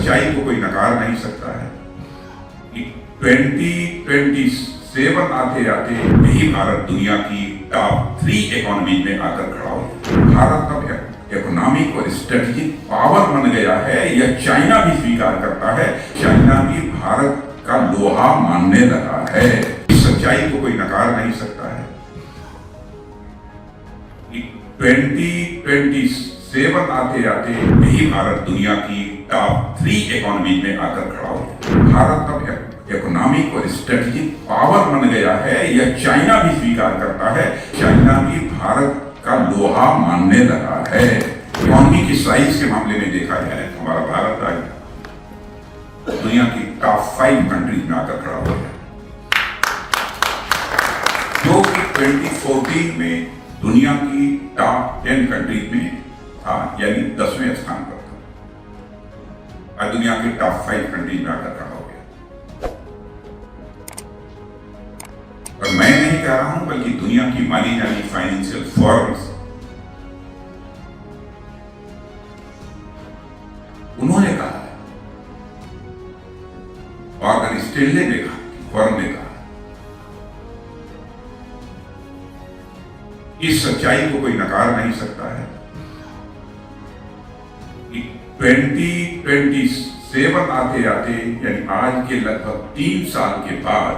सच्चाई को कोई नकार नहीं सकता है कि 2027 आते आते यही भारत दुनिया की टॉप 3 इकोनॉमी में आकर खड़ा हो। भारत अब इकोनॉमिक और स्ट्रेटेजिक पावर बन गया है, यह चाइना भी स्वीकार करता है। चाइना भी भारत का लोहा मानने लगा है। इस सच्चाई को कोई नकार नहीं सकता है कि 2027 आते आते यही भारत दुनिया की टॉप 3 इकोनॉमी में आकर खड़ा हो। भारत अब इकोनॉमिक और स्ट्रेटेजिक पावर बन गया है, यह चाइना भी स्वीकार करता है। चाइना भी भारत का लोहा मानने लगा है। इकोनॉमी की साइज के मामले में देखा जाए हमारा भारत आज दुनिया की टॉप 5 कंट्रीज में आकर खड़ा हो गया, जो कि 2014 में दुनिया की टॉप 10 कंट्रीज में था, यानी 10वें स्थान पर था। आज दुनिया की टॉप 5 कंट्रीज में आकर खड़ा हो गया। और मैं नहीं कह रहा हूं, बल्कि दुनिया की मानी जानी फाइनेंशियल फर्म्स उन्होंने कहा है, मॉर्गन स्टैनले ने कहा, फर्म ने कहा, इस सच्चाई को कोई नकार नहीं सकता है कि 2027 आते आते, यानी आज के लगभग 3 साल के बाद,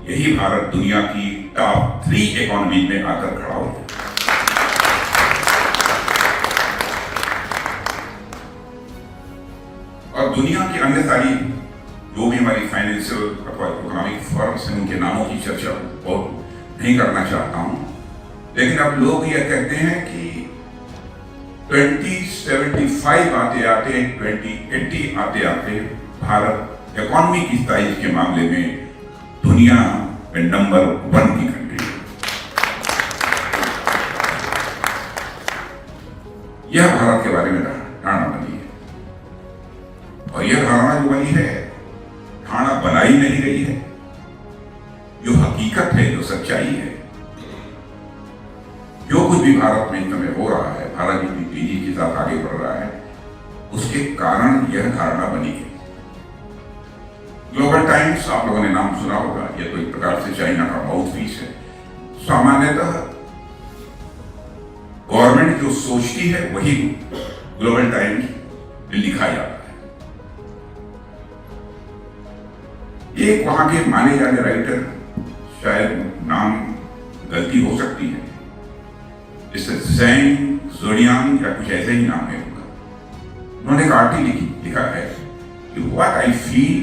यही भारत दुनिया की टॉप 3 इकोनॉमी में आकर खड़ा हो। और दुनिया की अन्य सारी जो भी हमारी फाइनेंशियल अथवा इकोनॉमिक फर्म्स हैं, उनके नामों की चर्चा बहुत नहीं करना चाहता हूं, लेकिन अब लोग यह कहते हैं कि 2075 आते आते, 2080 आते आते भारत इकोनॉमी की साइज के मामले में दुनिया में नंबर 1 की कंट्री है। यह भारत के बारे में धारणा बनी है, और यह धारणा जो बनी है, धारणा बनाई नहीं गई है, जो हकीकत है, जो सच्चाई है। जो कुछ भी भारत में इस समय हो रहा है, भारत जितनी तेजी के साथ आगे बढ़ रहा है, उसके कारण यह धारणा बनी है। ग्लोबल टाइम्स, आप लोगों ने नाम सुना होगा, यह तो एक प्रकार से चाइना का माउथपीस है। सामान्यतः गवर्नमेंट जो सोचती है वही ग्लोबल टाइम्स में लिखा जाता है। एक वहां के माने जाने राइटर, शायद नाम गलती हो सकती है, इससे ज़ैंग ज़ोडियांग या कुछ ऐसे ही नाम है उनका, उन्होंने एक आर्टिकल लिखा है कि what I feel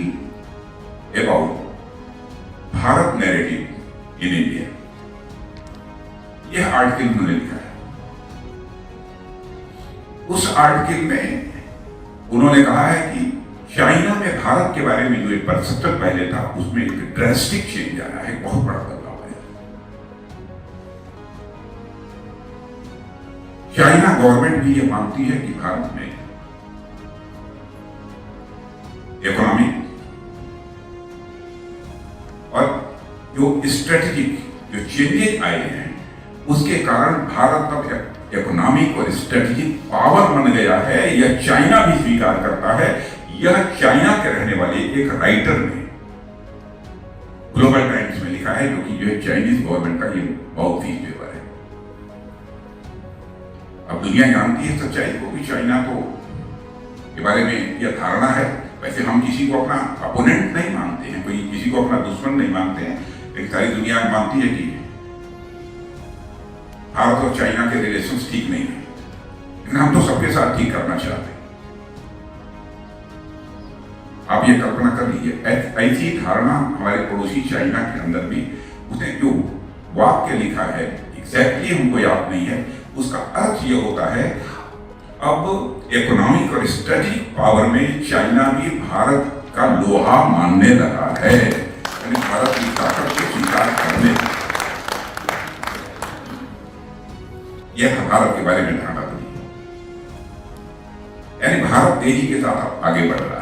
about Bharat narrative in India. यह आर्टिकल उन्होंने लिखा है। उस आर्टिकल में उन्होंने कहा है कि चाइना में भारत के बारे में जो एक परसेप्शन पहले था, उसमें एक ड्रास्टिक चेंज आया है, बहुत बड़ा बदलाव आया। चाइना गवर्नमेंट भी यह मानती है कि भारत में इकोनॉमिक और जो स्ट्रेटेजिक जो चेंजेस आए हैं, उसके कारण भारत अब इकोनॉमिक और स्ट्रेटेजिक पावर बन गया है। यह चाइना भी स्वीकार करता है। यह चाइना के रहने वाले एक राइटर ने ग्लोबल टाइम्स में लिखा है, क्योंकि यह चाइनीज गवर्नमेंट का ये बहुत ही पेपर है। अब दुनिया जानती है सच्चाई को कि चाइना को के बारे में यह धारणा है। वैसे हम किसी को अपना अपोनेंट नहीं मानते हैं, कोई किसी को अपना दुश्मन नहीं मानते हैं, लेकिन सारी दुनिया मानती है कि भारत और चाइना के रिलेशंस ठीक नहीं है, लेकिन हम तो सबके साथ ठीक करना चाहते हैं। आप ये कल्पना कर लीजिए, ऐसी धारणा हमारे पड़ोसी चाइना के अंदर भी, उसने जो वाक्य लिखा है एग्जैक्टली हमको याद नहीं है, उसका अर्थ ये होता है, अब इकोनॉमिक और स्ट्रेटेजिक पावर में चाइना भी भारत का लोहा मानने लगा है, यानी भारत की ताकत को स्वीकार करने। यह भारत के बारे में धारणा बनी, यानी भारत तेजी के साथ आगे बढ़ रहा है।